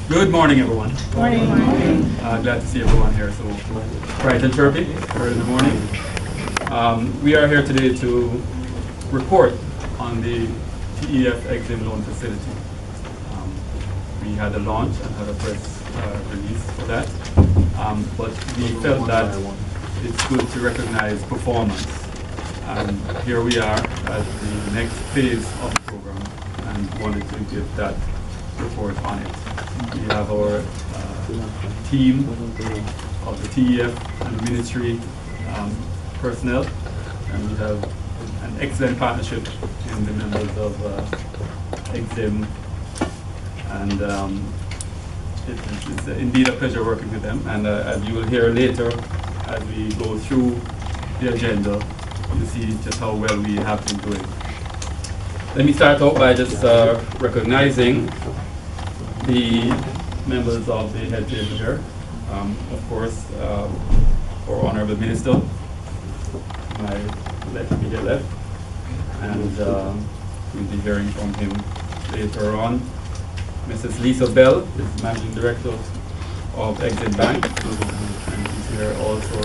Good morning, everyone. Morning. Glad to see everyone here so bright and chirpy early in the morning. We are here today to report on the TEF EXIM loan facility. We had a launch and had a press release for that, but we felt that it's good to recognize performance. And here we are at the next phase of the program and wanted to give that report on it. We have our team of the TEF and the ministry personnel, and we have an excellent partnership in the members of EXIM, and it's indeed a pleasure working with them. And as you will hear later, as we go through the agenda, you'll see just how well we have been doing. Let me start out by just recognizing the members of the head table here. Of course, our Honorable Minister, my left, immediate left, and we'll be hearing from him later on. Mrs. Lisa Bell is Managing Director of EXIM Bank, and she's here also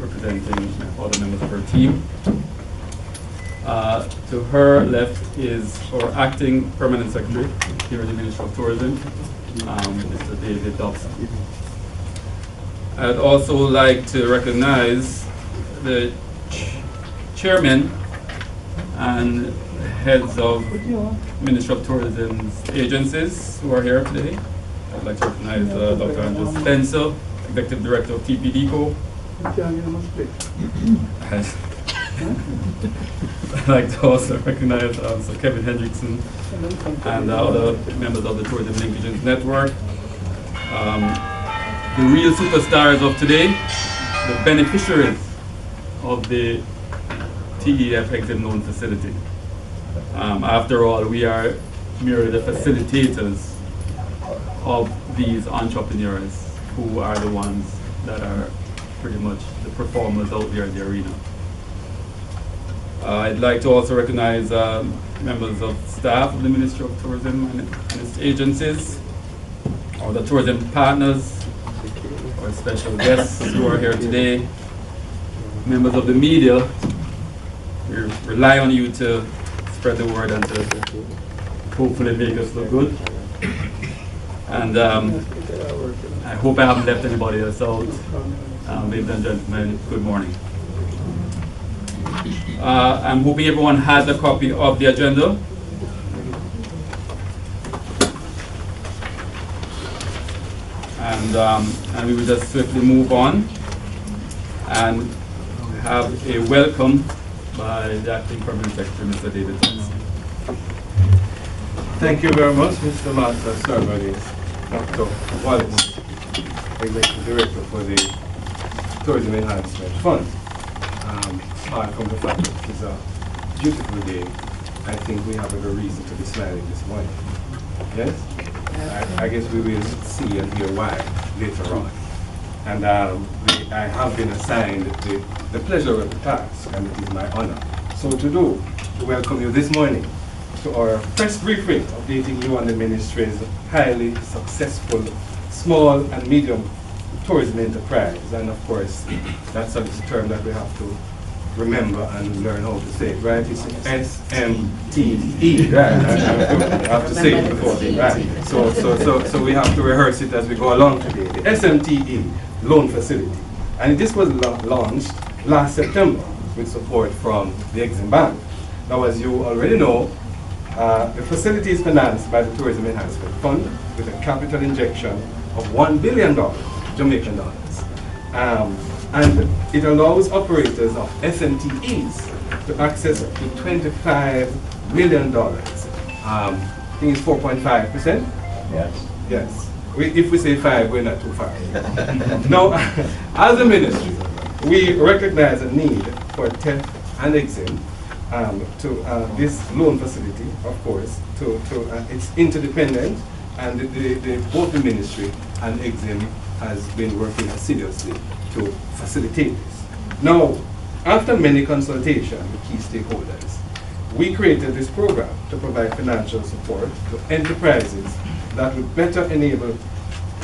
representing all the members of her team. To her left is our Acting Permanent Secretary here at the Ministry of Tourism, Mr. David Dobson. I'd also like to recognize the chairman and heads of Ministry of Tourism's agencies who are here today. I'd like to recognize Dr. Andrew Spencer, Executive Director of TPDCO. I'd like to also recognize Sir Kevin Hendrickson and other members of the Tourism Linkages Network. The real superstars of today, the beneficiaries of the TEF EXIM loan facility. After all, we are merely the facilitators of these entrepreneurs who are the ones that are pretty much the performers out there in the arena. I'd like to also recognize members of staff of the Ministry of Tourism and its agencies, or the tourism partners, our special guests who are here today, members of the media. We rely on you to spread the word and to hopefully make us look good. And I hope I haven't left anybody else out. Ladies and gentlemen, good morning. I'm hoping everyone has a copy of the agenda. And we will just swiftly move on and have a welcome by the Acting Permanent Secretary, Mr. David Thompson. Thank you very much, Mr. Master Server, Dr. Wallace, Executive Director for the Tourism Enhancement Fund. Apart from the fact that it's a beautiful day, I think we have every reason to be smiling this morning. Yes? I guess we will see and hear why later on. And I have been assigned the pleasure of the task, and it is my honor to welcome you this morning to our press briefing, updating you on the Ministry's highly successful small and medium tourism enterprise. And of course, that's a term that we have to remember and learn how to say it, right? It's SMTE, right? I have to say it before, right? So we have to rehearse it as we go along today. The SMTE loan facility. And this was launched last September with support from the EXIM Bank. Now, as you already know, the facility is financed by the Tourism Enhancement Fund with a capital injection of $1 billion Jamaican dollars. And it allows operators of SMTEs to access to $25 million. I think it's 4.5%. Yes. Yes. If we say 5, we're not too far. Now, as a ministry, we recognize a need for TEF and EXIM to this loan facility, of course, it's interdependent, and both the ministry and EXIM has been working assiduously to facilitate this. Now, after many consultations with key stakeholders, we created this program to provide financial support to enterprises that would better enable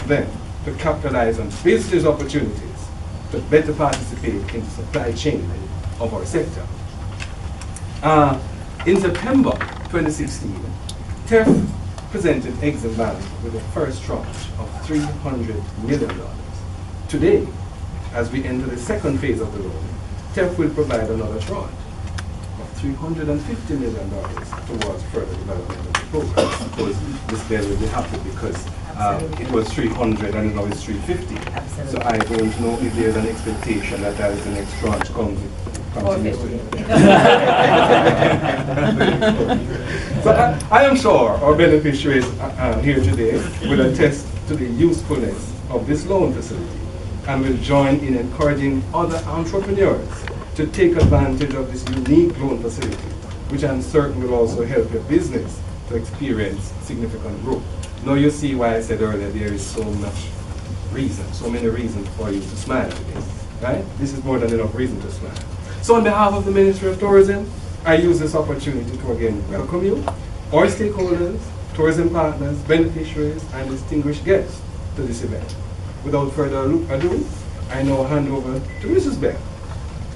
them to capitalize on business opportunities to better participate in the supply chain of our sector. In September 2016, TEF presented EXIM Bank with the first tranche of $300 million. Today, as we enter the second phase of the loan, TEF will provide another tranche of $350 million towards further development of the program. I suppose Ms. Bell will be happy because it was 300 and now it's 350. Absolutely. So I don't know if there's an expectation that that is the next tranche comes. So I am sure our beneficiaries here today will attest to the usefulness of this loan facility and will join in encouraging other entrepreneurs to take advantage of this unique loan facility, which I'm certain will also help your business to experience significant growth. Now you see why I said earlier there is so much reason, so many reasons for you to smile today, right? This is more than enough reason to smile. So on behalf of the Ministry of Tourism, I use this opportunity to again welcome you, our stakeholders, tourism partners, beneficiaries, and distinguished guests to this event. Without further ado, I now hand over to Mrs. Bell,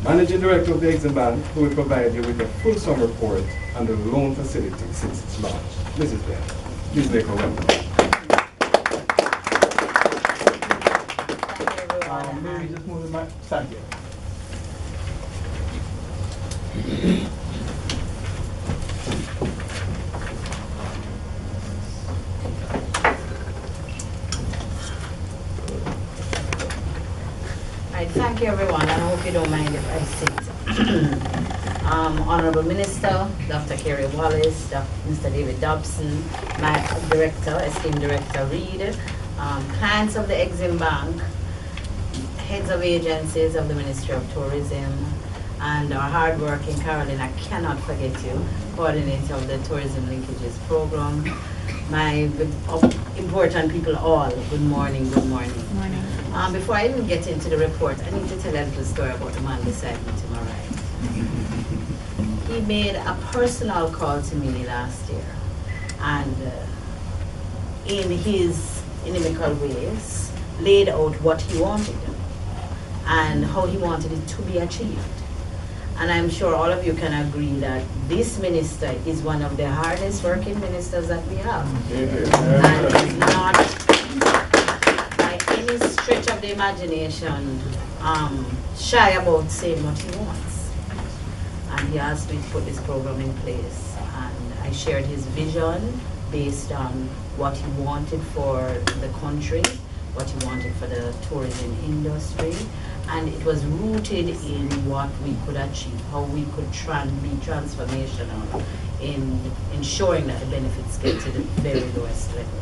Managing Director of the EXIM Bank, who will provide you with a full-sum report on the loan facility since its launch. Mrs. Bell, please make her welcome. Maybe just move the mic. Thank you. Thank you, everyone, and I hope you don't mind if I sit. Honorable Minister, Dr. Kerry Wallace, Mr. David Dobson, my director, esteemed Director Reed, clients of the EXIM Bank, heads of agencies of the Ministry of Tourism, and our hardworking Caroline, I cannot forget you, coordinator of the Tourism Linkages Program. My important people all, good morning, good morning. Good morning. Before I even get into the report, I need to tell a little story about the man beside me to my right. He made a personal call to me last year, and in his inimical ways, laid out what he wanted and how he wanted it to be achieved. And I'm sure all of you can agree that this minister is one of the hardest working ministers that we have. And is not, by any stretch of the imagination, shy about saying what he wants. And he asked me to put this program in place. And I shared his vision based on what he wanted for the country, what he wanted for the tourism industry. And it was rooted in what we could achieve, how we could be transformational in ensuring that the benefits get to the very lowest level.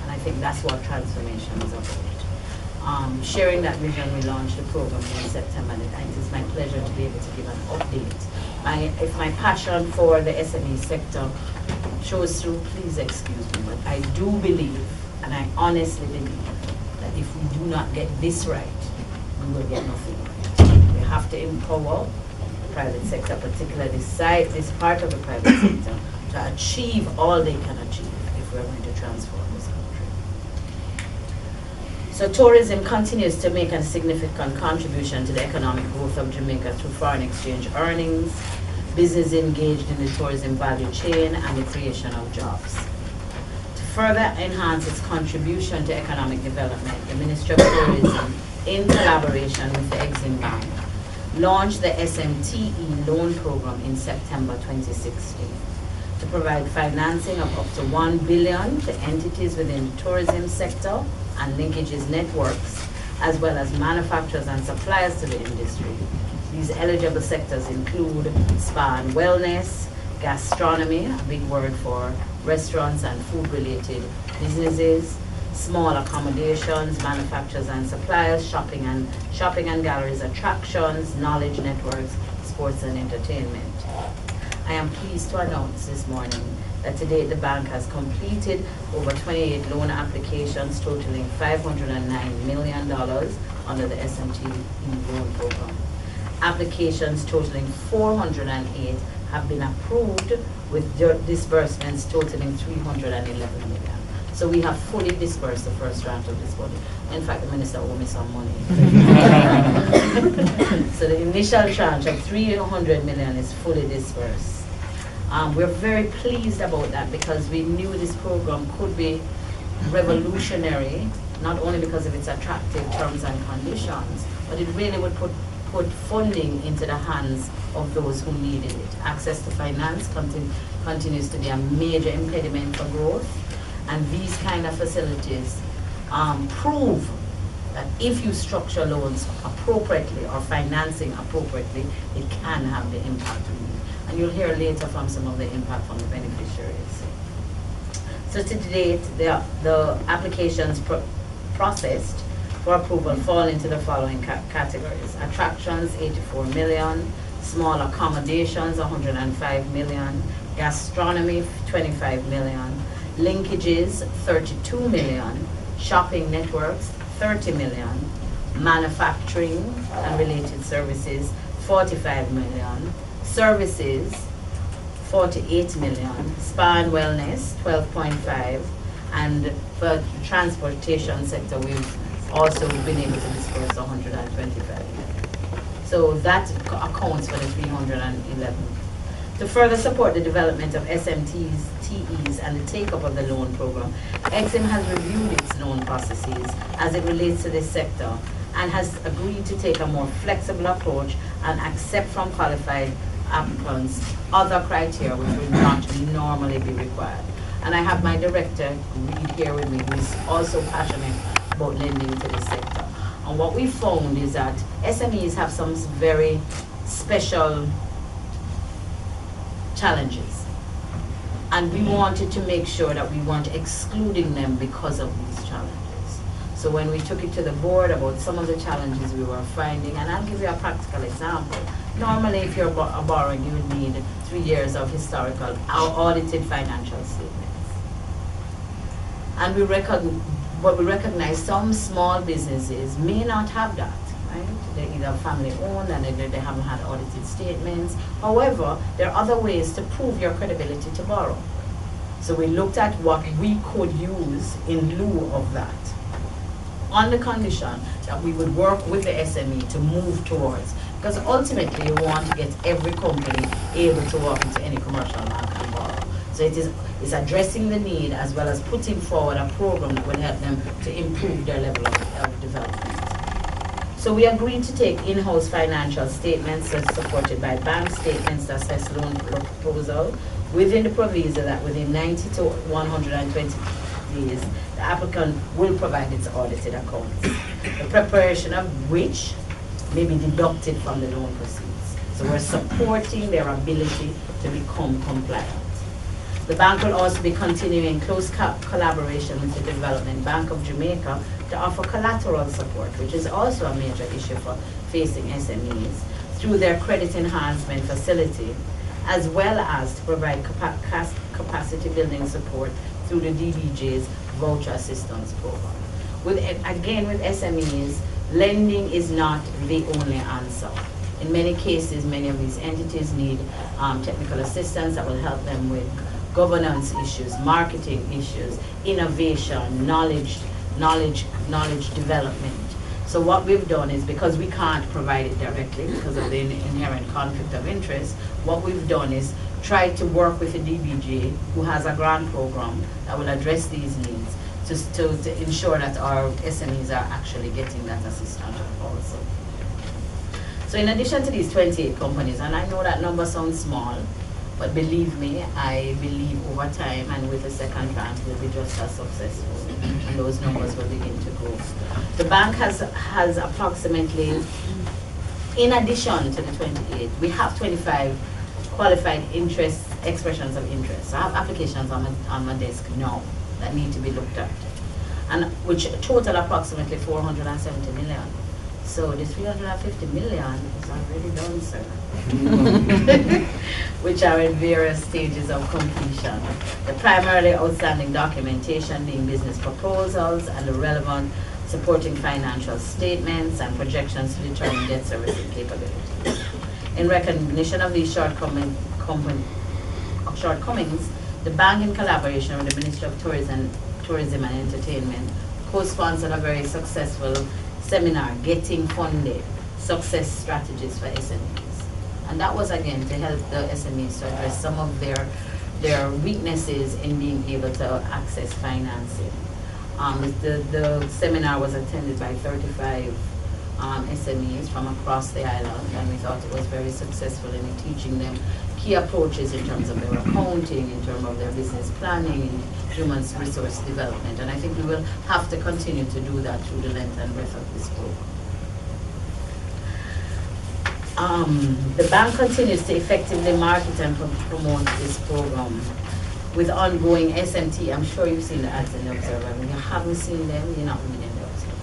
And I think that's what transformation is about. Sharing that vision, we launched the program in September, and it is my pleasure to be able to give an update. If my passion for the SME sector shows through, please excuse me, but I do believe, and I honestly believe, that if we do not get this right, we will get nothing. We have to empower the private sector, particularly this part of the private sector, to achieve all they can achieve if we're going to transform this country. So tourism continues to make a significant contribution to the economic growth of Jamaica through foreign exchange earnings, business engaged in the tourism value chain, and the creation of jobs. To further enhance its contribution to economic development, the Ministry of Tourism, in collaboration with the EXIM Bank, launched the SMTE loan program in September 2016 to provide financing of up to $1 billion to entities within the tourism sector and linkages networks, as well as manufacturers and suppliers to the industry. These eligible sectors include spa and wellness, gastronomy, a big word for restaurants and food-related businesses, small accommodations, manufacturers and suppliers, shopping and galleries, attractions, knowledge networks, sports and entertainment. I am pleased to announce this morning that today the bank has completed over 28 loan applications totaling $509 million under the SMTE loan program. Applications totaling 408 have been approved with disbursements totaling 311 million. So we have fully disbursed the first tranche of this body. In fact, the minister owed me some money. So the initial tranche of 300 million is fully disbursed. We're very pleased about that because we knew this program could be revolutionary, not only because of its attractive terms and conditions, but it really would put funding into the hands of those who needed it. Access to finance continues to be a major impediment for growth, and these kind of facilities prove that if you structure loans appropriately or financing appropriately, it can have the impact we need. And you'll hear later from some of the impact from the beneficiaries. So to date, the applications processed for approval fall into the following categories. Attractions, 84 million. Small accommodations, 105 million. Gastronomy, 25 million. Linkages, 32 million. Shopping networks, 30 million. Manufacturing and related services, 45 million. Services, 48 million. Spa and wellness, 12.5. And for the transportation sector, we've also been able to disperse 125 million. So that accounts for the 311. To further support the development of SMTs, TEs, and the take-up of the loan program, EXIM has reviewed its loan processes as it relates to this sector and has agreed to take a more flexible approach and accept from qualified applicants other criteria which would not normally be required. And I have my director Reed here with me, who is also passionate about lending to this sector. And what we found is that SMEs have some very special challenges. And we wanted to make sure that we weren't excluding them because of these challenges. So when we took it to the board about some of the challenges we were finding, and I'll give you a practical example. Normally, if you're borrowing, you would need 3 years of historical audited financial statements. And we recognize some small businesses may not have that, right? They're either family owned and they haven't had audited statements. However, there are other ways to prove your credibility to borrow. So we looked at what we could use in lieu of that, on the condition that we would work with the SME to move towards, because ultimately you want to get every company able to walk into any commercial bank and borrow. So it's addressing the need as well as putting forward a program that will help them to improve their level of development. So we agreed to take in-house financial statements that's supported by bank statements to assess loan proposal within the proviso that within 90 to 120 days, the applicant will provide its audited accounts, the preparation of which may be deducted from the loan proceeds. So we're supporting their ability to become compliant. The bank will also be continuing close collaboration with the Development Bank of Jamaica to offer collateral support, which is also a major issue for facing SMEs, through their credit enhancement facility, as well as to provide capacity building support through the DBJ's voucher assistance program. Again, with SMEs, lending is not the only answer. In many cases, many of these entities need technical assistance that will help them with governance issues, marketing issues, innovation, knowledge development. So what we've done is, because we can't provide it directly because of the inherent conflict of interest, what we've done is try to work with the DBJ, who has a grant program that will address these needs, to ensure that our SMEs are actually getting that assistance also. So in addition to these 28 companies, and I know that number sounds small, but believe me, I believe over time and with the second tranche we'll be just as successful, and those numbers will begin to grow. The bank has approximately, in addition to the 28, we have 25 qualified expressions of interest. So I have applications on my desk now that need to be looked at, and which total approximately 470 million. So the 350 million is already done, sir. Which are in various stages of completion. The primarily outstanding documentation being business proposals and the relevant supporting financial statements and projections to determine debt servicing capabilities. In recognition of these shortcomings, the bank, in collaboration with the Ministry of Tourism and Entertainment, co-sponsored a very successful seminar, Getting Funded, Success Strategies for SMEs. And that was, again, to help the SMEs to address some of their weaknesses in being able to access financing. The seminar was attended by 35 SMEs from across the island, and we thought it was very successful in teaching them key approaches in terms of their accounting, in terms of their business planning, and human resource development. And I think we will have to continue to do that through the length and breadth of this program. The bank continues to effectively market and promote this program with ongoing SMT. I'm sure you've seen the ads in the Observer. When you haven't seen them, you're not reading the Observer.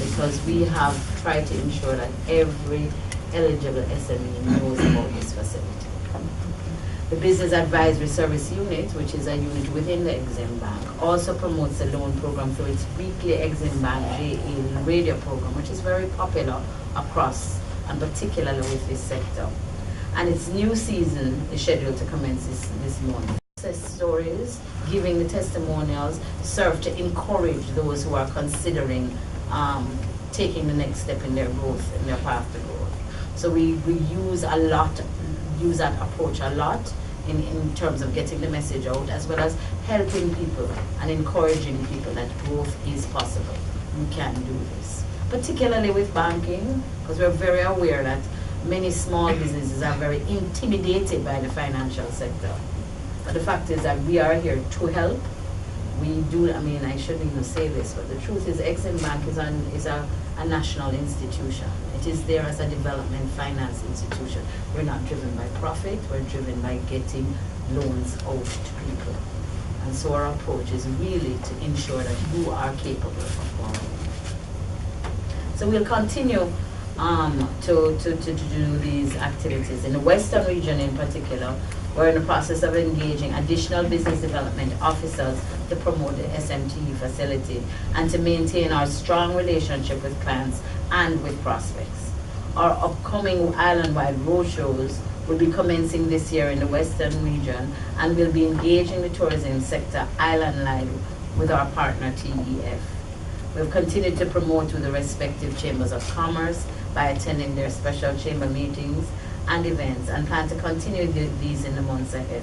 Because we have tried to ensure that every eligible SME knows about this facility. The Business Advisory Service Unit, which is a unit within the EXIM Bank, also promotes the loan program through its weekly EXIM Bank JA radio program, which is very popular across, and particularly with this sector. And its new season is scheduled to commence this month. Success stories, giving the testimonials, serve to encourage those who are considering taking the next step in their growth, in their path to growth. So we use that approach a lot in terms of getting the message out, as well as helping people and encouraging people that growth is possible. You can do this. Particularly with banking, because we're very aware that many small businesses are very intimidated by the financial sector. But the fact is that we are here to help. We do, I mean, I shouldn't even say this, but the truth is EXIM Bank is a national institution. It is there as a development finance institution. We're not driven by profit, we're driven by getting loans out to people. And so our approach is really to ensure that you are capable of borrowing. So we'll continue to do these activities. In the Western region in particular, we're in the process of engaging additional business development officers to promote the SMT facility and to maintain our strong relationship with clients and with prospects. Our upcoming island-wide roadshows will be commencing this year in the Western region, and we'll be engaging the tourism sector island-wide with our partner TEF. We've continued to promote with the respective chambers of commerce by attending their special chamber meetings and events, and plan to continue these in the months ahead.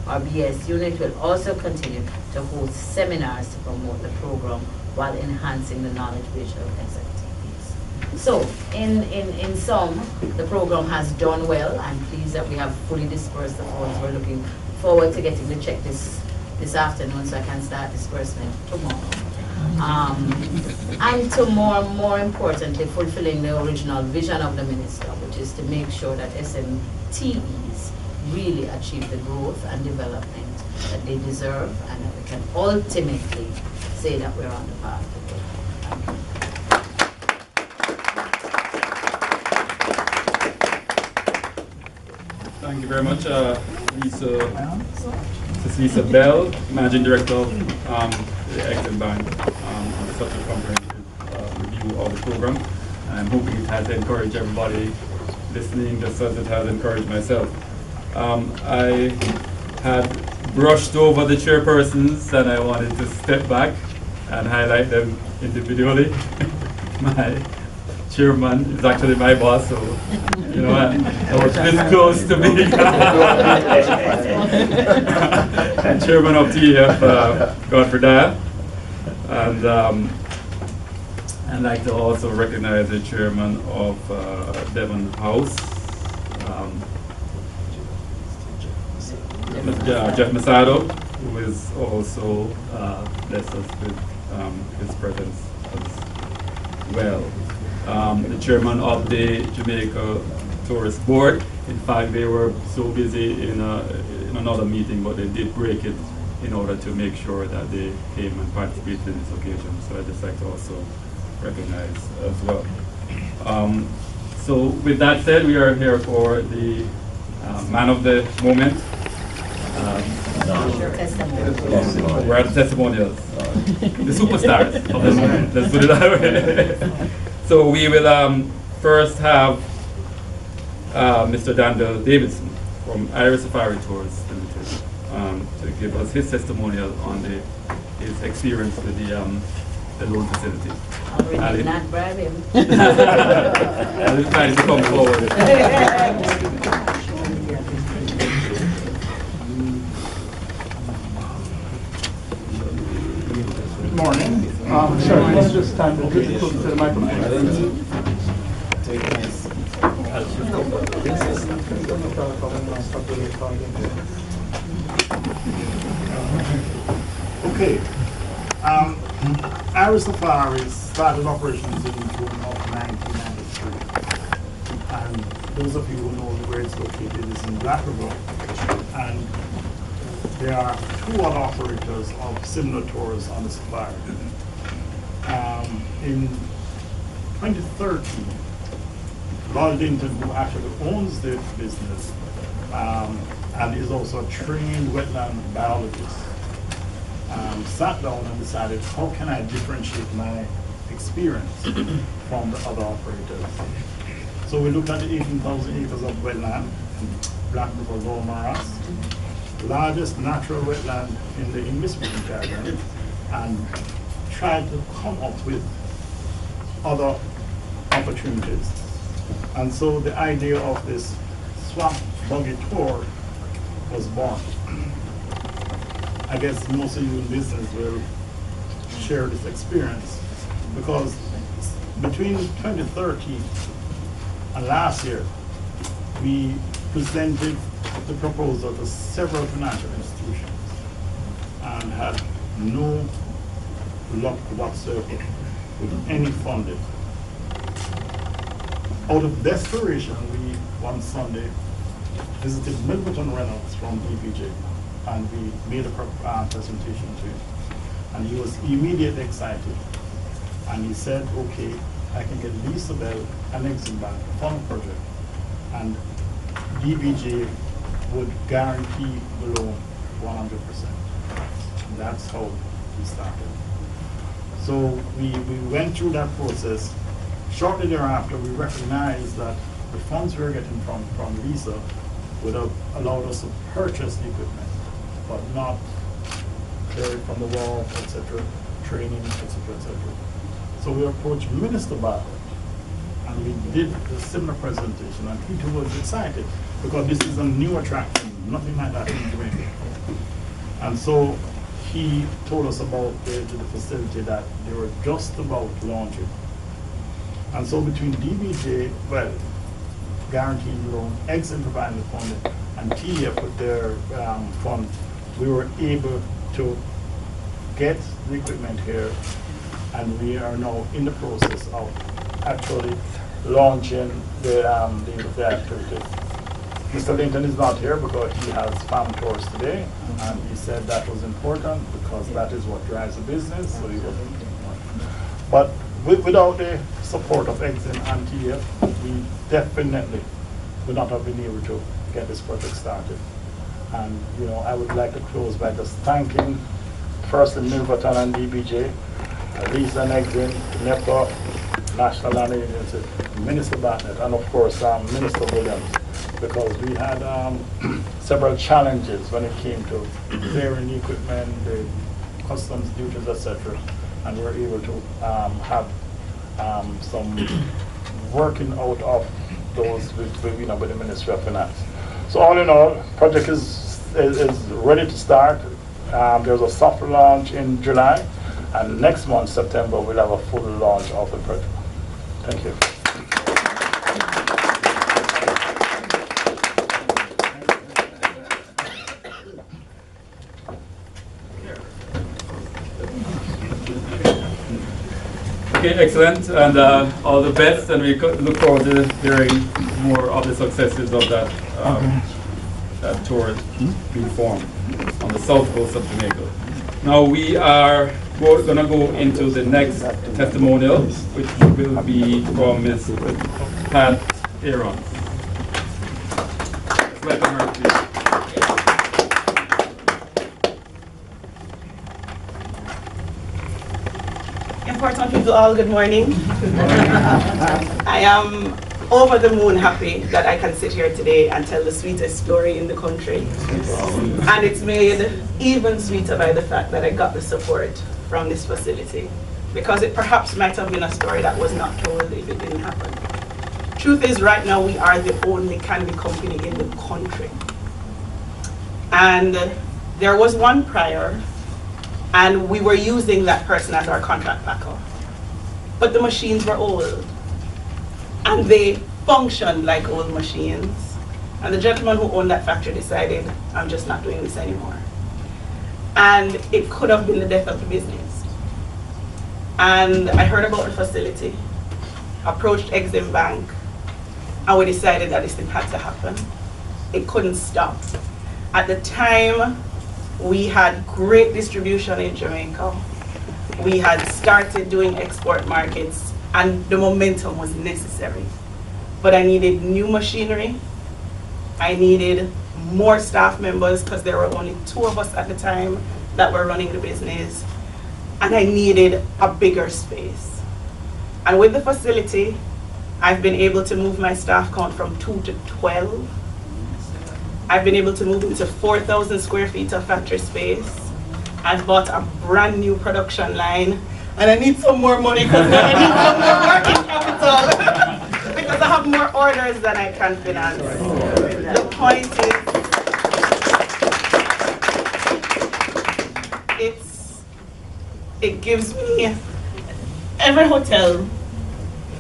Our BS unit will also continue to host seminars to promote the program while enhancing the knowledge base of SMTs. So, in sum, the program has done well. I'm pleased that we have fully dispersed the funds. We're looking forward to getting the check this afternoon so I can start disbursement tomorrow. And to more importantly, fulfilling the original vision of the minister, which is to make sure that SMTEs really achieve the growth and development that they deserve, and that we can ultimately say that we're on the path to growth. Thank you very much, Lisa Bell, Managing Director of the EXIM Bank, on such a comprehensive review of the program. I'm hoping it has encouraged everybody listening just as it has encouraged myself. I had brushed over the chairpersons and I wanted to step back and highlight them individually. My chairman is actually my boss, so you know I was this close to being chairman of TEF, Godfrey Dyer, and I'd like to also recognize the chairman of Devon House, Jeff Masado, who is also blessed us with his presence as well. The chairman of the Jamaica Tourist Board. In fact, they were so busy in another meeting, but they did break it in order to make sure that they came and participated in this occasion. So I'd just like to also recognize as well. So with that said, we are here for the man of the moment. We're at the testimonials. The superstars of the moment. Let's put it that way. So we will first have Mr. Danville Davidson from Irish Safari Tours Limited to give us his testimonial on his experience with the loan facility. Already not bribe him. And he's trying to come forward. Good morning. Sir, you want to just stand a little closer to the microphone? Okay. Irish Safari started operations in June of 1993. And those of you who know where it's located is in Black River. And there are two other operators of similar tours on the safari. In 2013, Lloyd Linton, who actually owns the business and is also a trained wetland biologist, sat down and decided, how can I differentiate my experience from the other operators? So we looked at the 18,000 acres of wetland in Black River Lower Morass, largest natural wetland in the English-speaking Caribbean, and tried to come up with other opportunities. And so the idea of this swamp buggy tour was born. I guess most of you in business will share this experience, because between 2013 and last year, we presented the proposal to several financial institutions and had no luck whatsoever with any funding. Out of desperation, we one Sunday visited Milverton Reynolds from BPJ, and we made a presentation to him. And he was immediately excited. And he said, okay, I can get Lisa Bell and EXIM Bank to fund a project, and DBJ would guarantee the loan 100%. And that's how we started. So we went through that process. Shortly thereafter, we recognized that the funds we were getting from Lisa would have allowed us to purchase the equipment, but not clear it from the wall, etc., training, etc., etc. So we approached Minister Bartlett, and we did a similar presentation, and he too was excited, because this is a new attraction, nothing like that in Jamaica. And so he told us about the facility that they were just about launching. And so between DBJ, well, guaranteed loan, EXIM providing the funding, and TF with their fund, we were able to get the equipment here, and we are now in the process of actually launching the activity. Mr. Linton is not here because he has farm tours today, and he said that was important because that is what drives the business. So he wasn't. But without the support of EXIM and TF, we definitely would not have been able to get this project started. And I would like to close by just thanking firstly Milverton and DBJ, Lisa and EXIM, NEPA, National Land Agency, Minister Bartlett, and of course Minister Williams, because we had several challenges when it came to clearing the equipment, the customs duties, etc. And we were able to have some working out of those with the Ministry of Finance. So all in all, project is ready to start. There's a soft launch in July, and next month, September, we'll have a full launch of the project. Thank you. Okay, excellent, and all the best, and we look forward to hearing more of the successes of that tour being formed on the south coast of Jamaica. Now we are going to go into the next testimonial, which will be from Ms. Pat Aaron. Welcome her, please. Important people all, good morning. I am over the moon happy that I can sit here today and tell the sweetest story in the country. And it's made even sweeter by the fact that I got the support from this facility, because it perhaps might have been a story that was not told if it didn't happen. Truth is, right now we are the only candy company in the country. And there was one prior, and we were using that person as our contract packer. But the machines were old, and they functioned like old machines. And the gentleman who owned that factory decided, I'm just not doing this anymore. And it could have been the death of the business. And I heard about the facility, approached EXIM Bank, and we decided that this thing had to happen. It couldn't stop. At the time, we had great distribution in Jamaica. We had started doing export markets, and the momentum was necessary. But I needed new machinery. I needed more staff members, because there were only 2 of us at the time that were running the business. And I needed a bigger space. And with the facility, I've been able to move my staff count from 2 to 12. I've been able to move into 4,000 square feet of factory space. I've bought a brand new production line, and I need some more money because I need some more working capital because I have more orders than I can finance. The point is, it gives me, every hotel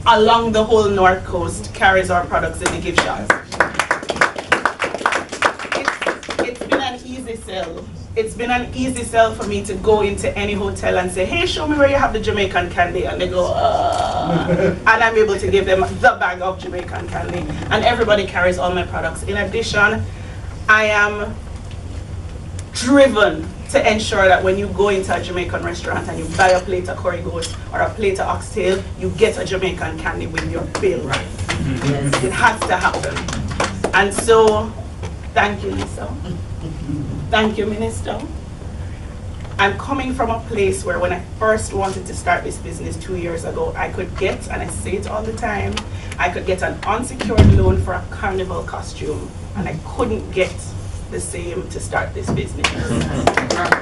along the whole North Coast carries our products in the gift shops. It's been an easy sell. It's been an easy sell for me to go into any hotel and say, hey, show me where you have the Jamaican candy. And they go, and I'm able to give them the bag of Jamaican candy. And everybody carries all my products. In addition, I am driven to ensure that when you go into a Jamaican restaurant and you buy a plate of curry goat or a plate of oxtail, you get a Jamaican candy with your bill. Yes. It has to happen. And so, thank you, Lisa. Thank you, Minister. I'm coming from a place where when I first wanted to start this business 2 years ago, I could get, and I say it all the time, I could get an unsecured loan for a carnival costume, and I couldn't get the same to start this business. And I'm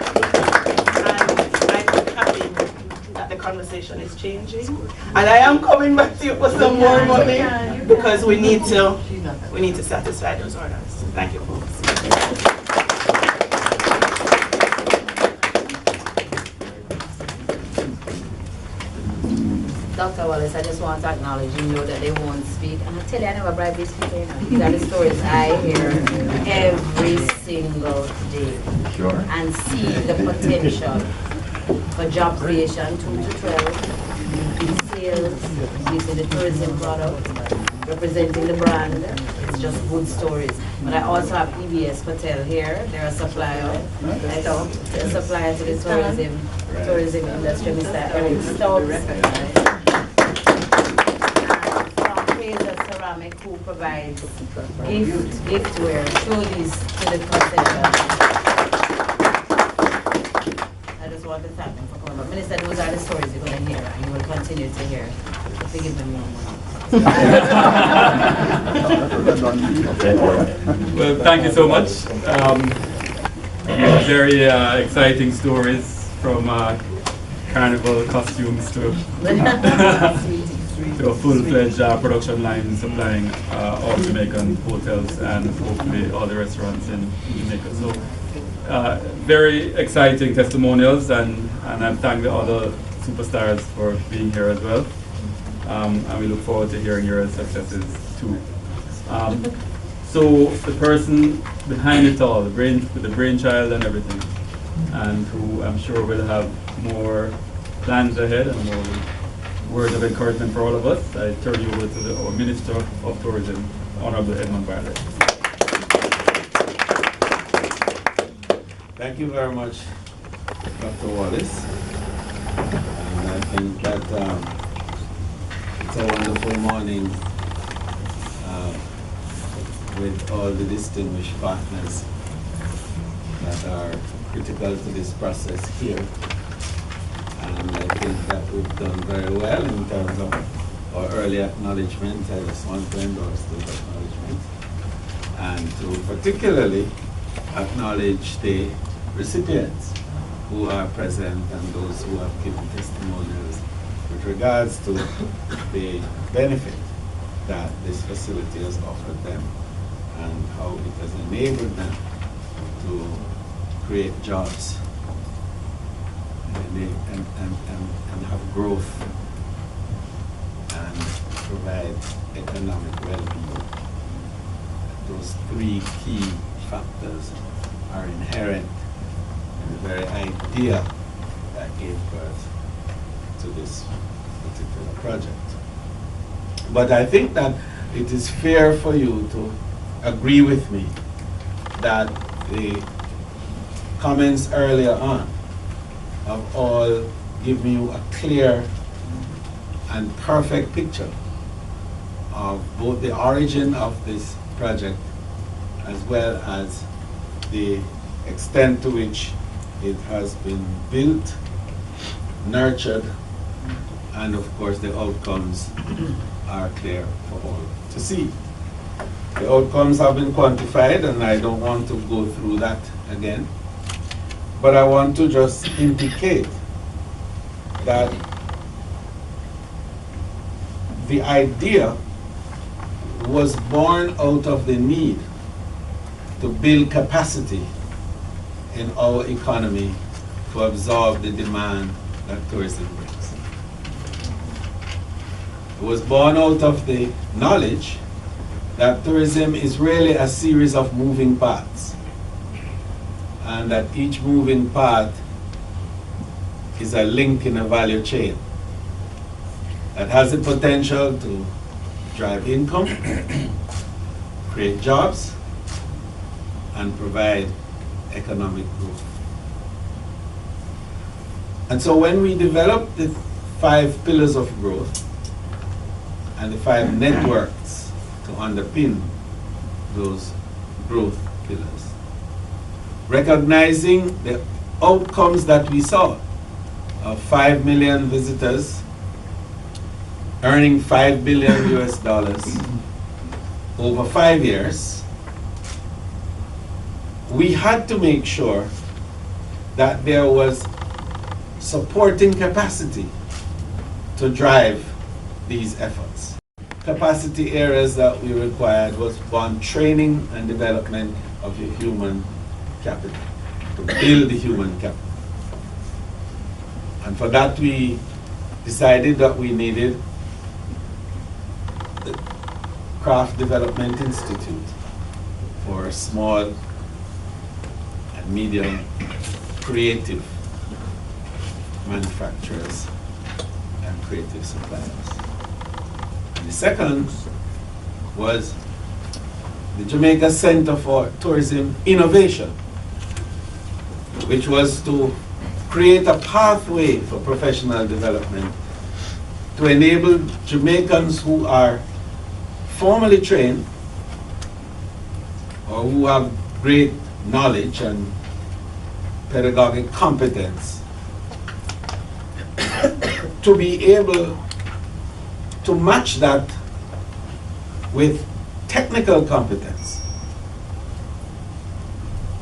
happy that the conversation is changing, and I am coming back to you for some more money because we need to satisfy those orders. Thank you, folks. Dr. Wallace, I just want to acknowledge, you know that they won't speak. And I tell you, I never bribe these people. You know. These are the stories I hear every single day. Sure. And see the potential for job creation, 2 to 12, sales, using the tourism product, representing the brand. It's just good stories. But I also have EBS Hotel here. They're a supplier. I know they're a supplier to the tourism industry, Mr. Eric Stubbs. Who provides giftware, show these to the customer. I just want to thank them for coming. But Minister, those are the stories you're going to hear, and you will continue to hear. To give them more money. Well, thank you so much. Very exciting stories from carnival costumes to to a full-fledged production line supplying all Jamaican hotels and hopefully all the restaurants in Jamaica. So very exciting testimonials, and I thank the other superstars for being here as well. And we look forward to hearing your successes too. So the person behind it all, with the brainchild and everything, and who I'm sure will have more plans ahead and more words of encouragement for all of us, I turn you over to our Minister of Tourism, Honorable Edmund Bartlett. Thank you very much, Dr. Wallace. And I think that it's a wonderful morning with all the distinguished partners that are critical to this process here. And I think that we've done very well in terms of or early acknowledgement. I just want to endorse those acknowledgements. And to particularly acknowledge the recipients who are present and those who have given testimonials with regards to the benefit that this facility has offered them and how it has enabled them to create jobs and have growth and provide economic well-being. Those three key factors are inherent in the very idea that gave birth to this particular project. But I think that it is fair for you to agree with me that the comments earlier on have all given you a clear and perfect picture of both the origin of this project as well as the extent to which it has been built, nurtured, and of course the outcomes are clear for all to see. The outcomes have been quantified and I don't want to go through that again, but I want to just indicate that the idea was born out of the need to build capacity in our economy to absorb the demand that tourism brings. It was born out of the knowledge that tourism is really a series of moving parts, and that each moving part is a link in a value chain that has the potential to drive income, create jobs, and provide economic growth. And so when we develop the 5 pillars of growth and the 5 networks to underpin those growth pillars, recognizing the outcomes that we saw of 5 million visitors earning $5 billion US over 5 years, we had to make sure that there was supporting capacity to drive these efforts. Capacity areas that we required was one, training and development of the human capital, to build the human capital. And for that we decided that we needed the Craft Development Institute for small and medium creative manufacturers and creative suppliers. And the second was the Jamaica Center for Tourism Innovation, which was to create a pathway for professional development to enable Jamaicans who are formally trained or who have great knowledge and pedagogic competence to be able to match that with technical competence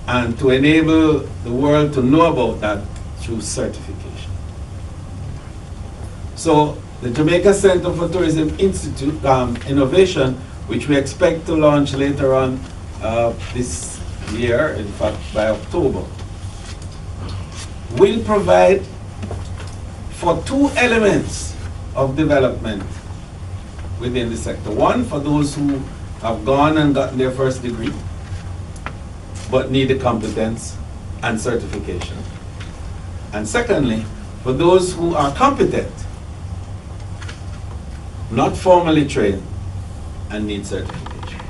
and to enable the world to know about that through certification. So the Jamaica Center for Tourism Institute Innovation, which we expect to launch later on this year, in fact by October, will provide for 2 elements of development within the sector. One, for those who have gone and gotten their first degree but need the competence and certification. And secondly, for those who are competent, not formally trained, and need certification.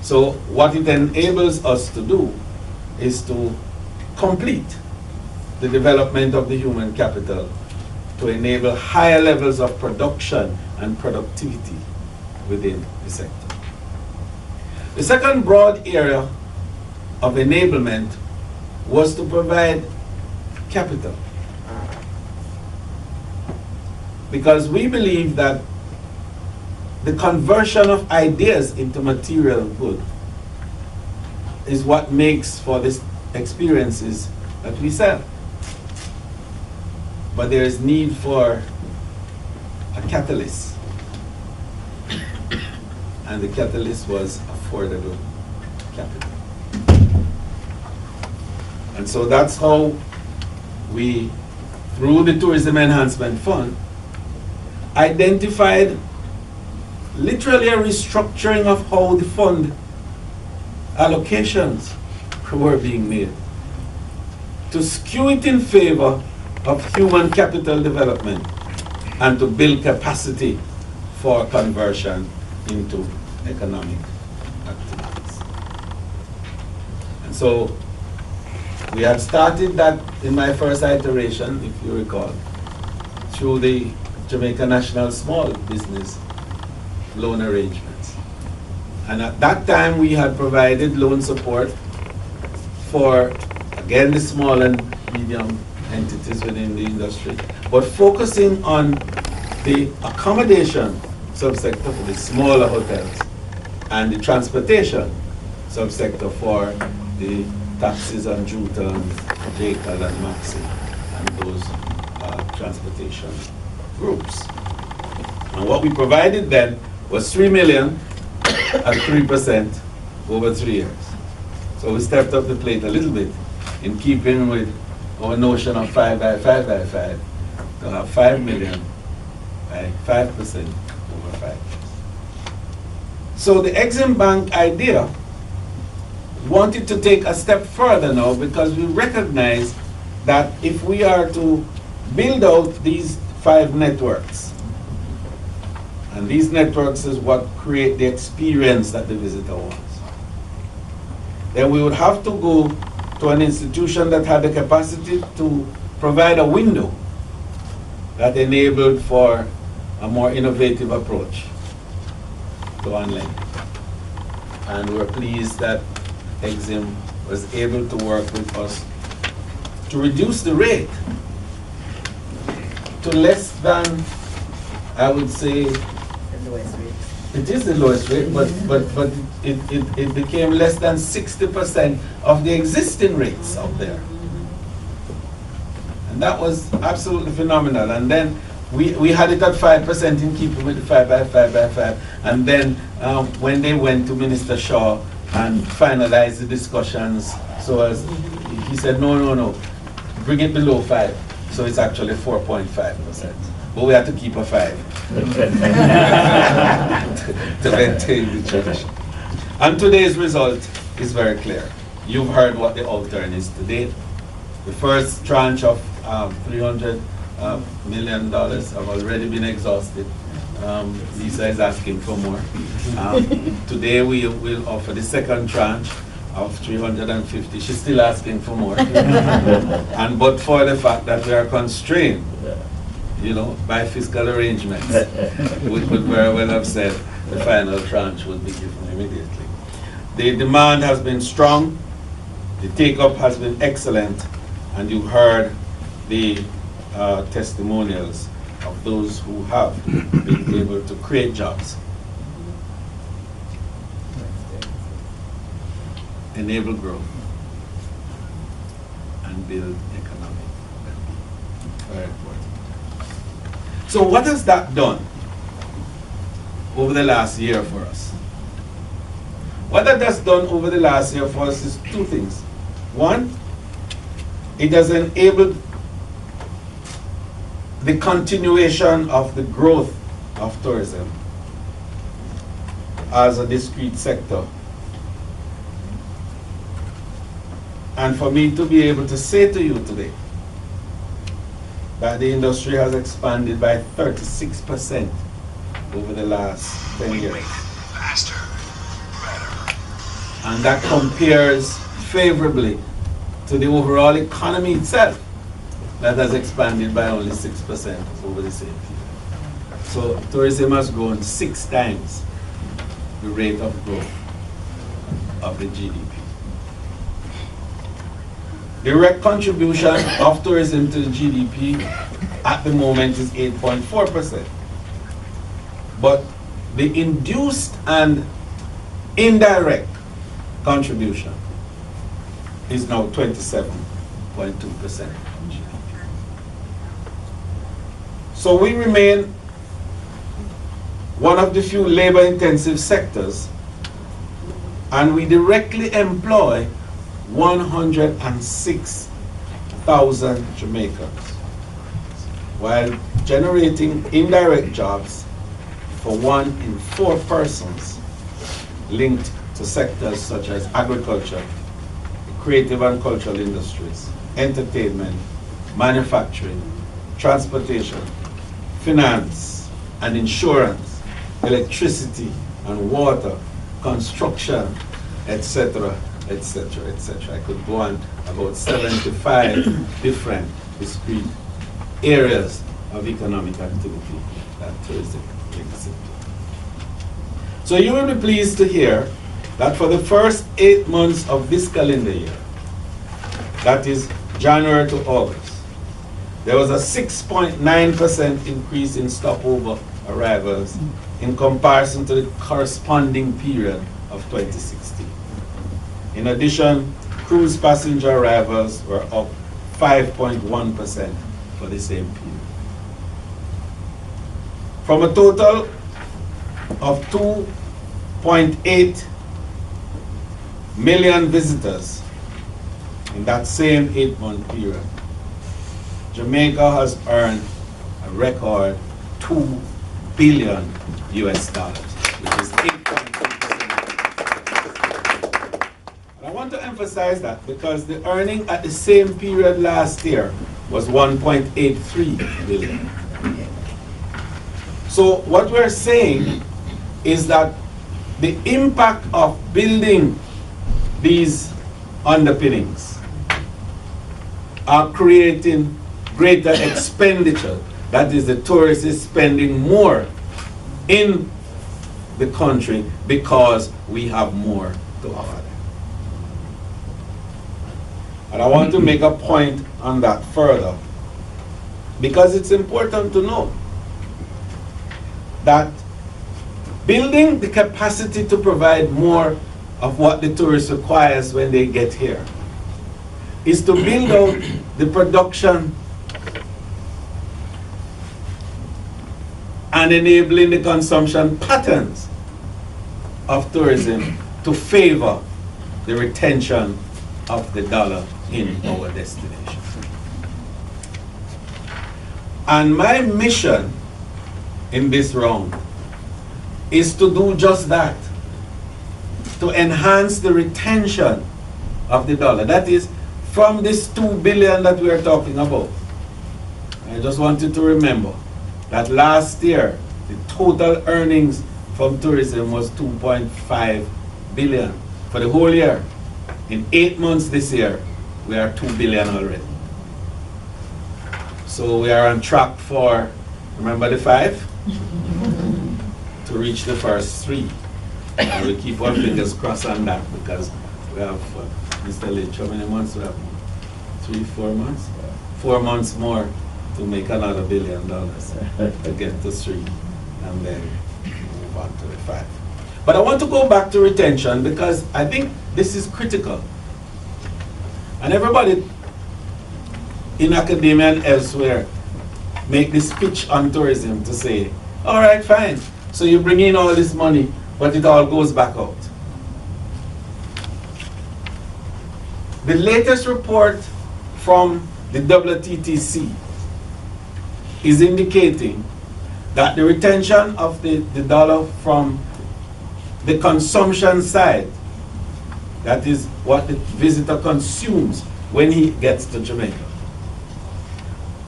So what it enables us to do is to complete the development of the human capital to enable higher levels of production and productivity within the sector. The second broad area of enablement was to provide capital. because we believe that the conversion of ideas into material good is what makes for these experiences that we sell. But there is need for a catalyst. And the catalyst was affordable capital. And so that's how we, through the Tourism Enhancement Fund, identified literally a restructuring of how the fund allocations were being made to skew it in favor of human capital development and to build capacity for conversion into economic activities. And so we had started that in my first iteration, if you recall, through the Jamaica National Small Business Loan Arrangements. And at that time we had provided loan support for, again, the small and medium entities within the industry, but focusing on the accommodation subsector for the smaller hotels and the transportation subsector for the taxis and Jutons, Jekyll and Maxi, and those transportation groups. And what we provided then was 3 million at 3% over 3 years. So we stepped up the plate a little bit in keeping with our notion of 5 by 5 by 5 to have 5 million by 5% over 5 years. So the EXIM Bank idea wanted to take a step further now, because we recognize that if we are to build out these 5 networks, and these networks is what create the experience that the visitor wants, then we would have to go to an institution that had the capacity to provide a window that enabled for a more innovative approach to online. And we're pleased that EXIM was able to work with us to reduce the rate to less than, I would say, The lowest rate. it is the lowest rate, but it became less than 60% of the existing rates out there. And that was absolutely phenomenal. And then we had it at 5% in keeping with the 5 by 5 by 5. And then when they went to Minister Shaw and finalized the discussions, so as he said, no, bring it below 5. So it's actually 4.5%. But we had to keep a 5 to maintain the tradition. And today's result is very clear. You've heard what the outturn is today. The first tranche of $300 million have already been exhausted. Lisa is asking for more. Today we will offer the second tranche of 350. She's still asking for more. And but for the fact that we are constrained, by fiscal arrangements, we could very well have said the final tranche would be given immediately. The demand has been strong, the take-up has been excellent, and you've heard the testimonials of those who have been able to create jobs, enable growth, and build economic well-being. Very important. So what has that done over the last year for us? What that has done over the last year for us is 2 things. One, it has enabled the continuation of the growth of tourism as a discrete sector. And for me to be able to say to you today that the industry has expanded by 36% over the last 10 years. Faster, better. And that compares favorably to the overall economy itself that has expanded by only 6% over the same period. So tourism has grown 6 times the rate of growth of the GDP. Direct contribution of tourism to the GDP at the moment is 8.4%. But the induced and indirect contribution is now 27.2%. So we remain one of the few labor-intensive sectors, and we directly employ 106,000 Jamaicans, while generating indirect jobs for 1 in 4 persons linked to sectors such as agriculture, creative and cultural industries, entertainment, manufacturing, transportation, finance and insurance, electricity and water, construction, etc., etc., etc. I could go on about 75 different discrete areas of economic activity that tourism brings into. So you will be pleased to hear that for the first 8 months of this calendar year, that is January to August, there was a 6.9% increase in stopover arrivals in comparison to the corresponding period of 2016. In addition, cruise passenger arrivals were up 5.1% for the same period. From a total of 2.8 million visitors in that same 8-month period, Jamaica has earned a record $2 billion, which is 8.2%. And I want to emphasize that because the earning at the same period last year was 1.83 billion. So what we're saying is that the impact of building these underpinnings are creating greater expenditure. That is, the tourist is spending more in the country because we have more to offer them. And I want to make a point on that further, because it's important to know that building the capacity to provide more of what the tourist requires when they get here is to build out the production and enabling the consumption patterns of tourism to favor the retention of the dollar in our destination. And my mission in this round is to do just that, to enhance the retention of the dollar. That is, from this $2 billion that we are talking about. I just want you to remember that last year, the total earnings from tourism was 2.5 billion for the whole year. In 8 months this year, we are 2 billion already. So we are on track for, remember the 5? To reach the first 3. And we keep our fingers crossed on that, because we have, Mr. Lynch, how many months we have? 3, 4 months? 4 months more to make another $1 billion to get to 3, and then move on to the 5. But I want to go back to retention, because I think this is critical. And everybody in academia and elsewhere make this pitch on tourism to say, all right, fine, so you bring in all this money, but it all goes back out. The latest report from the WTTC is indicating that the retention of the dollar from the consumption side, that is what the visitor consumes when he gets to Jamaica,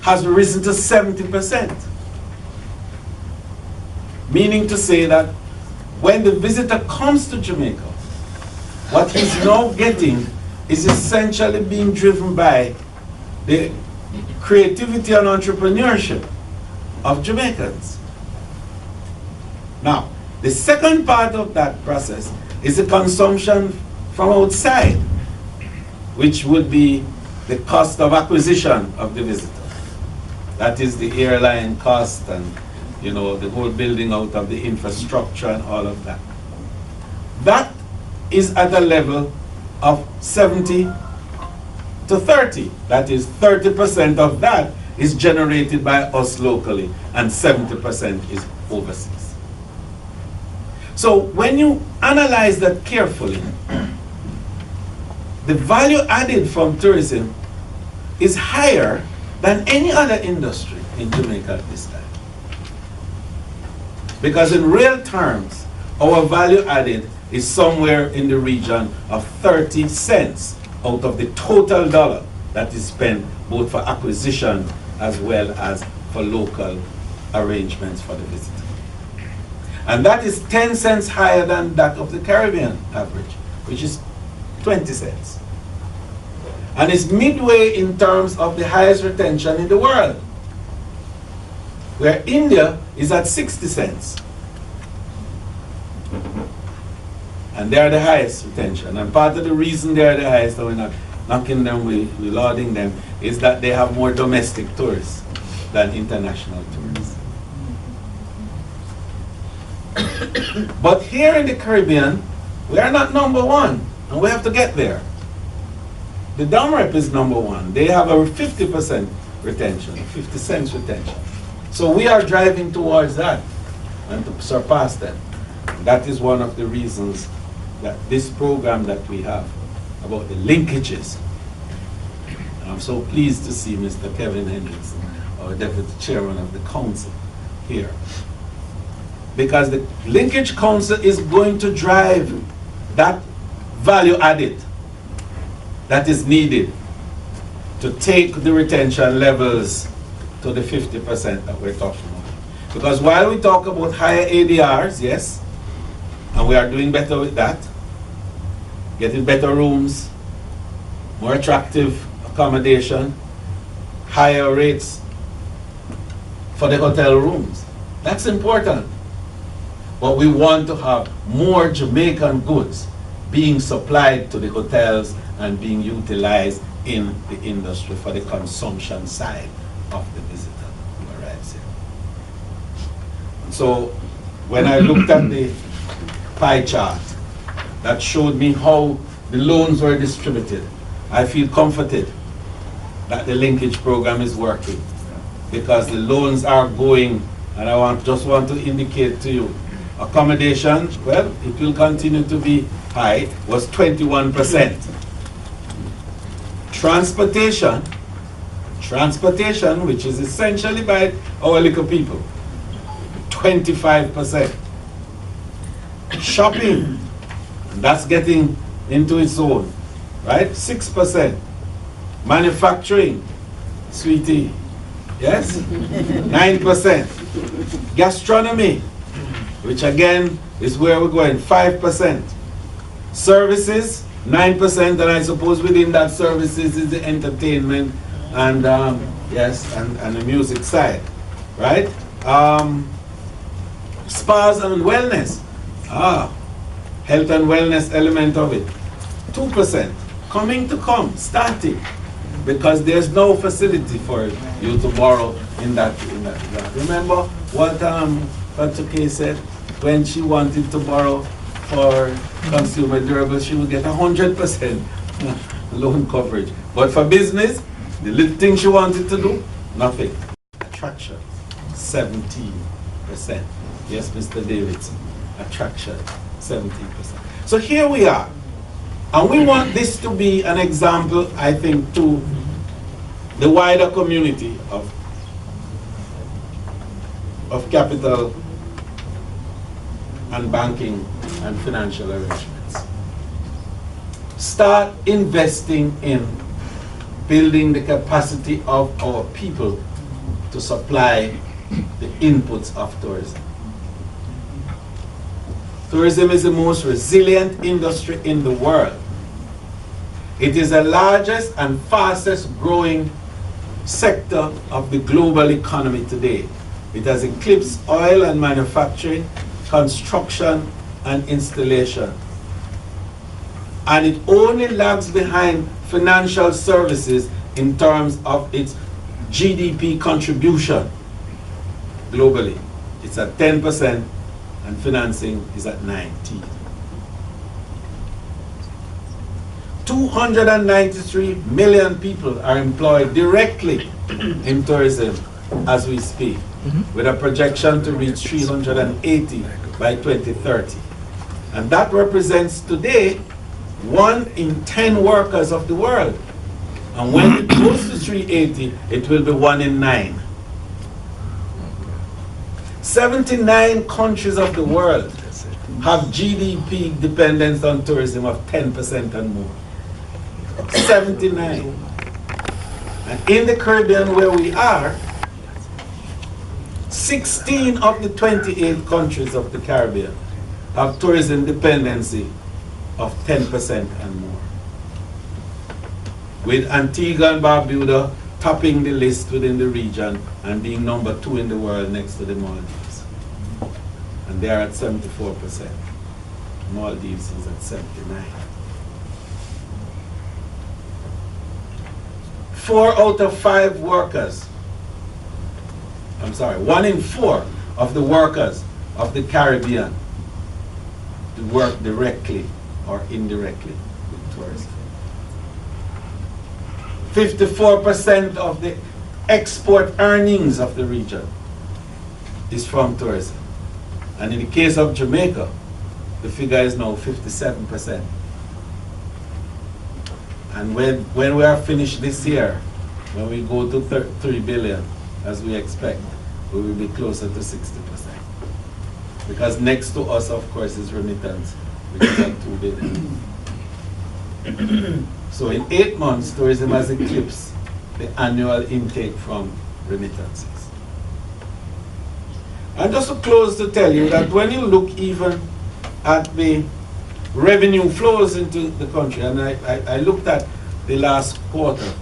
has risen to 70%. Meaning to say that when the visitor comes to Jamaica, what he's now getting is essentially being driven by the creativity and entrepreneurship of Jamaicans. Now, the second part of that process is the consumption from outside, which would be the cost of acquisition of the visitor. That is the airline cost and, you know, the whole building out of the infrastructure and all of that. That is at a level of 70 to 30. That is 30% of that is generated by us locally and 70% is overseas. So when you analyze that carefully, the value added from tourism is higher than any other industry in Jamaica at this time. Because in real terms, our value added is somewhere in the region of 30 cents out of the total dollar that is spent both for acquisition as well as for local arrangements for the visitor. And that is 10 cents higher than that of the Caribbean average, which is 20 cents. And it's midway in terms of the highest retention in the world, where India is at 60 cents. And they are the highest retention. And part of the reason they are the highest, so we're not knocking them, we're lauding them, is that they have more domestic tourists than international tourists. But here in the Caribbean, we are not number one, and we have to get there. The Domrep is number one. They have a 50% retention, 50 cents retention. So we are driving towards that and to surpass that. That is one of the reasons that this program that we have about the linkages. And I'm so pleased to see Mr. Kevin Hendrickson, our Deputy Chairman of the Council, here. Because the Linkage Council is going to drive that value added that is needed to take the retention levels to the 50% that we're talking about. Because while we talk about higher ADRs, yes, and we are doing better with that, getting better rooms, more attractive accommodation, higher rates for the hotel rooms. That's important. But we want to have more Jamaican goods being supplied to the hotels and being utilized in the industry for the consumption side of the visitor who arrives here. So when I looked at the pie chart that showed me how the loans were distributed, I feel comforted that the linkage program is working, because the loans are going, and I just want to indicate to you, accommodation, well, it will continue to be high, was 21%. Transportation, which is essentially by our little people, 25%. Shopping, that's getting into its own, right? 6%. Manufacturing, sweetie, yes? 9%. Gastronomy, which again is where we're going, 5%. Services, 9%, and I suppose within that services is the entertainment and yes, and the music side, right? Spas and wellness, health and wellness element of it, 2%. Come, starting, because there's no facility for you to borrow in that. Remember what Dr. K said when she wanted to borrow for consumer durables, she would get 100% loan coverage. But for business, the little thing she wanted to do, nothing. Attraction, 17%. Yes, Mr. Davidson, attraction, 17%. So here we are. And we want this to be an example, I think, to the wider community of capital and banking and financial arrangements. Start investing in building the capacity of our people to supply the inputs of tourism. Tourism is the most resilient industry in the world. It is the largest and fastest growing sector of the global economy today. It has eclipsed oil and manufacturing, construction and installation. And it only lags behind financial services in terms of its GDP contribution globally. It's at 10% and financing is at 19%. 293 million people are employed directly in tourism as we speak, with a projection to reach 380 by 2030. And that represents today 1 in 10 workers of the world. And when it goes to 380, it will be 1 in 9. 79 countries of the world have GDP dependence on tourism of 10% and more. 79. And in the Caribbean where we are, 16 of the 28 countries of the Caribbean have tourism dependency of 10% and more, with Antigua and Barbuda topping the list within the region and being number 2 in the world next to the Maldives. And they are at 74%. Maldives is at 79%. 4 out of 5 workers, 1 in 4 of the workers of the Caribbean work directly or indirectly with tourism. 54% of the export earnings of the region is from tourism. And in the case of Jamaica, the figure is now 57%. And when we are finished this year, when we go to 3 billion, as we expect, we will be closer to 60%. Because next to us, of course, is remittance, which is at 2 billion. So in 8 months, tourism has eclipsed the annual intake from remittances. And just to close, to tell you that when you look even at the revenue flows into the country, and I looked at the last quarter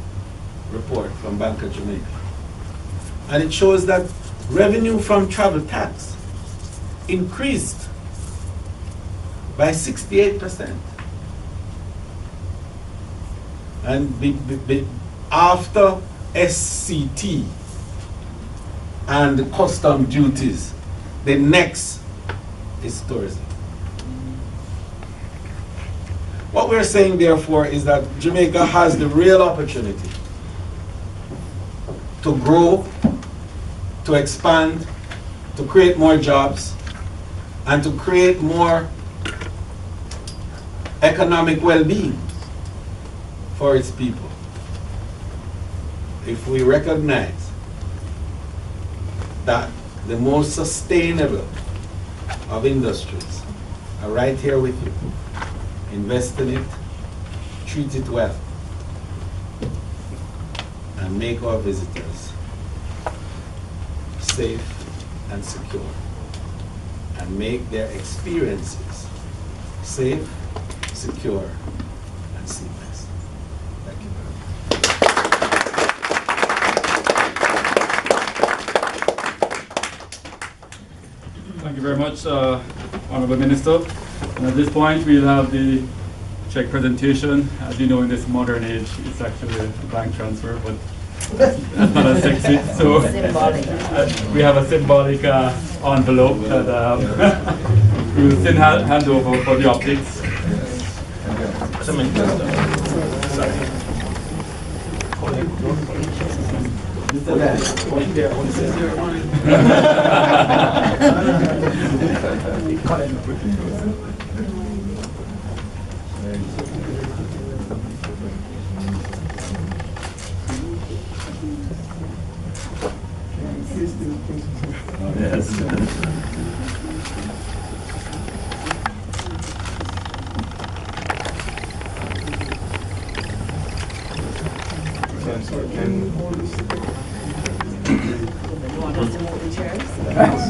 report from Bank of Jamaica, and it shows that revenue from travel tax increased by 68%. And after SCT and the custom duties, the next is tourism. What we're saying, therefore, is that Jamaica has the real opportunity to grow, to expand, to create more jobs, and to create more economic well-being for its people. If we recognize that the most sustainable of industries are right here with you, invest in it, treat it well, and make our visitors safe and secure, and make their experiences safe, secure, and seamless. Thank you very much. Thank you very much, Honorable Minister. And at this point, we'll have the check presentation. As you know, in this modern age, it's actually a bank transfer, but that's not as sexy. So we have a symbolic envelope that we will then hand over for the optics.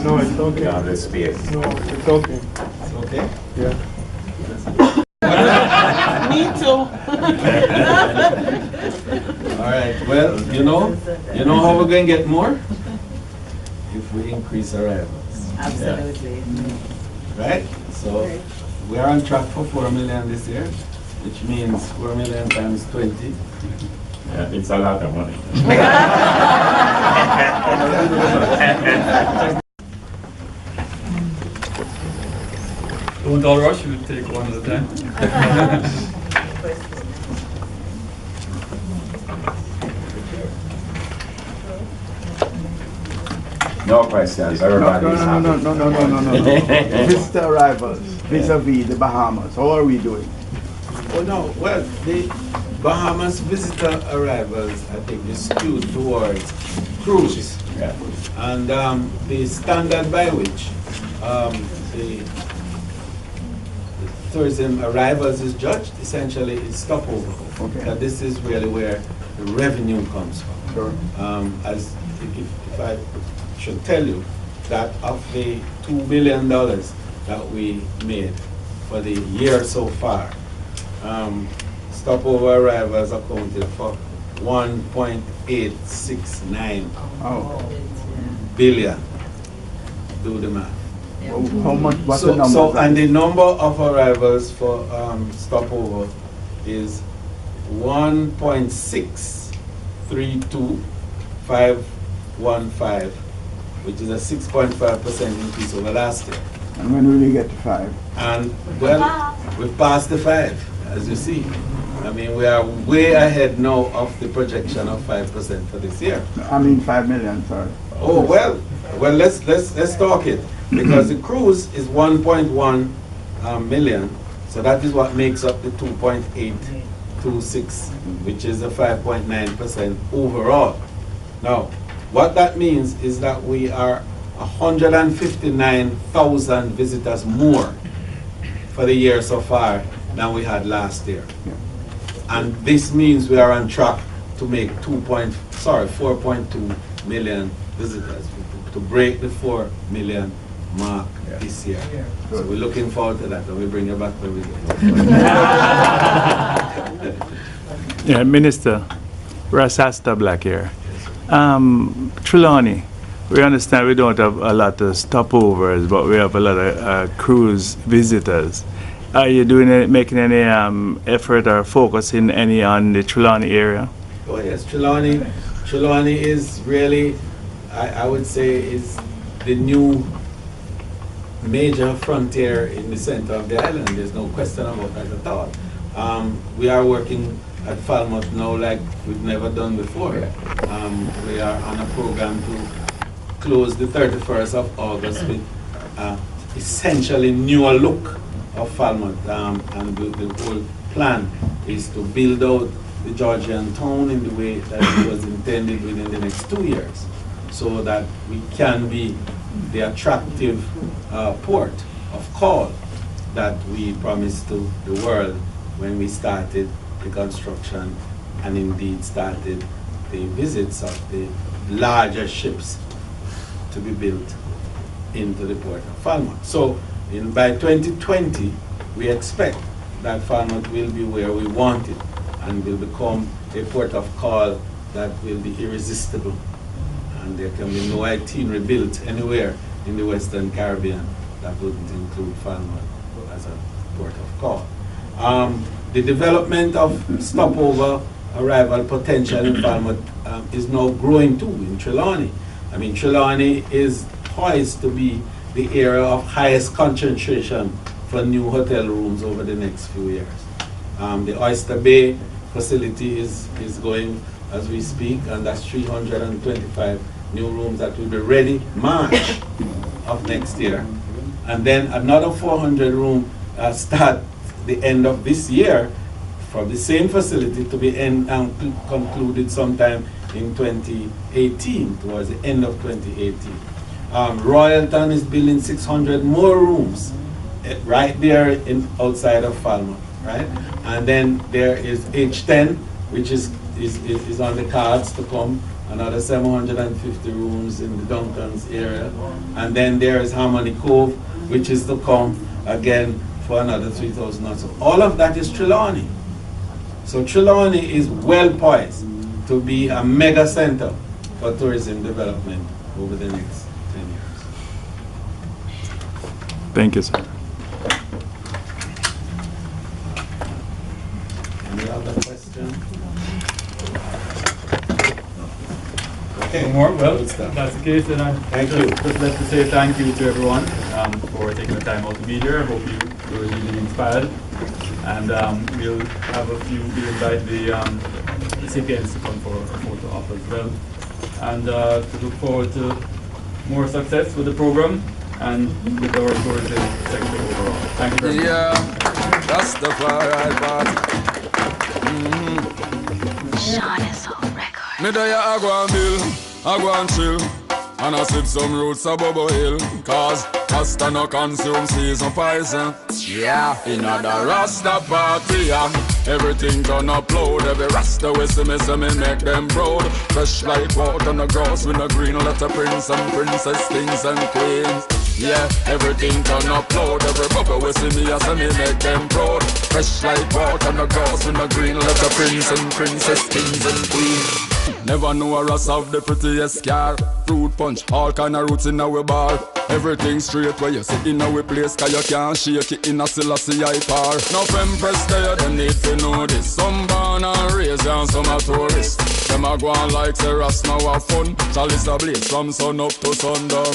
No, it's okay. No, there's space. No, it's okay. It's okay? Yeah. Me too. All right, well, you know how we're going to get more? If we increase our revenues. Absolutely. Right? So we are on track for 4 million this year, which means 4 million times 20 Yeah, it's a lot of money. Don't all rush, we'll take one at a time. No questions, everybody's happy. No. Visitor arrivals vis-a-vis the Bahamas. How are we doing? Oh no, well, the Bahamas visitor arrivals, I think, is skewed towards cruises. Yeah. And the standard by which the tourism arrivals is judged essentially is stopover. Okay. That this is really where the revenue comes from. Sure. As if I should tell you that of the $2 billion that we made for the year so far, stopover arrivals accounted for 1.869 billion. Do the math. How much? What's the number? So, and the number of arrivals for stopover is 1.632515, which is a 6.5% increase over last year. And when will we get to 5? And well, we've passed the 5, as you see. I mean, we are way ahead now of the projection of 5% for this year. I mean 5 million, sorry. Oh well, let's talk it, because the cruise is 1.1 million, so that is what makes up the 2.826, which is a 5.9% overall. Now, what that means is that we are 159,000 visitors more for the year so far than we had last year. Yeah. And this means we are on track to make 4.2 million visitors, to break the 4 million mark this year. So we're looking forward to that, and we bring you back when we get Yeah, Minister Rasasta Black here. Trelawney, we understand we don't have a lot of stopovers, but we have a lot of cruise visitors. Are you making any effort or focusing any on the Trelawney area? Oh yes, Trelawney is really, I would say, is the new major frontier in the center of the island. There's no question about that at all. We are working at Falmouth now like we've never done before. We are on a program to close the 31st of August with essentially newer look of Falmouth, and the whole plan is to build out the Georgian town in the way that it was intended within the next 2 years, so that we can be the attractive port of call that we promised to the world when we started the construction and indeed started the visits of the larger ships to be built into the port of Falmouth. So by 2020, we expect that Falmouth will be where we want it and will become a port of call that will be irresistible. And there can be no itinerary built anywhere in the Western Caribbean that wouldn't include Falmouth as a port of call. The development of stopover arrival potential in Falmouth is now growing too in Trelawney. I mean, Trelawney is poised to be the area of highest concentration for new hotel rooms over the next few years. The Oyster Bay facility is going as we speak, and that's 325 new rooms that will be ready March of next year. And then another 400 room start the end of this year from the same facility to be concluded sometime in 2018, towards the end of 2018. Royalton is building 600 more rooms right there outside of Falmouth, right? And then there is H10, which is on the cards to come, another 750 rooms in the Duncans area. And then there is Harmony Cove, which is to come again for another 3,000 or so. All of that is Trelawney. So Trelawney is well poised to be a mega center for tourism development over the next 10 years. Thank you, sir. Any other question? No more? Well, if that's the case, then I Thank you. just like to say thank you to everyone for taking the time out to be here. I hope you were really inspired. And we'll invite the recipients to come for a photo op as well. And to look forward to more success with the program and with our tourism sector overall. Thank you very much. Yeah, that's the right part. Sean is on record. Me there I go and bill, I go and chill, and I sip some roots of Bubble Hill. Cause Rasta no consume season poison. Yeah, in the Rasta party, yeah. Everything done upload, every Rasta we see me make them proud. Fresh like water on the grass with a green letter prince and princess, kings and queens. Yeah, everything done upload, every bubble we see me make them proud. Fresh like water on the grass with a green letter prince and princess, kings and queens. Never know a Rasta have the prettiest car. Fruit punch, all kind of roots in our bar. Everything straight where you sit in our place, cause you can't shake it in a Selassie I par. Now empress there, they need to know this. Some born and raised and some are tourists. Them a go on like say Rasta now have fun. Chalice a blaze from sun up to sundown.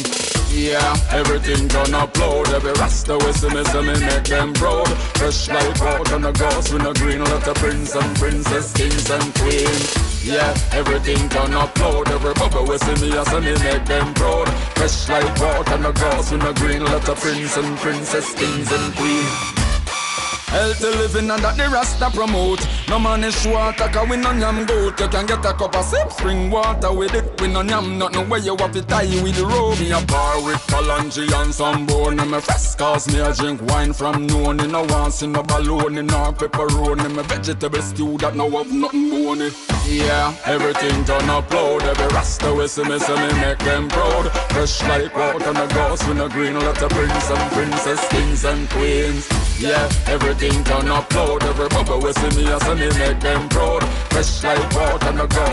Yeah, everything done upload. Every Rasta we see me make them proud. Fresh like water on the grass with a green letter prince and princess, kings and queens. Yeah, everything done upload. Every bubble we see me make them proud. Fresh like water on the grass with a green letter prince and princess, kings and queens. Healthy living and that the Rasta promote. No man is water cause we no yam goat. You can get a cup of sip spring water with it. We no yam nothing where you have to tie with the rope. Me a bar with Kalanji and some bone. Me fresh cause me a drink wine from noon. In no once in no balloon in no pepperoni. Me vegetable stew that no have nothing bony. Yeah, everything done upload. Every Rasta we see me make them proud. Fresh like water on the grass with a green letter prince and princess, kings and queens. Yeah, everything done upload. Every bubble we see me make them proud. Fresh like water on the grass.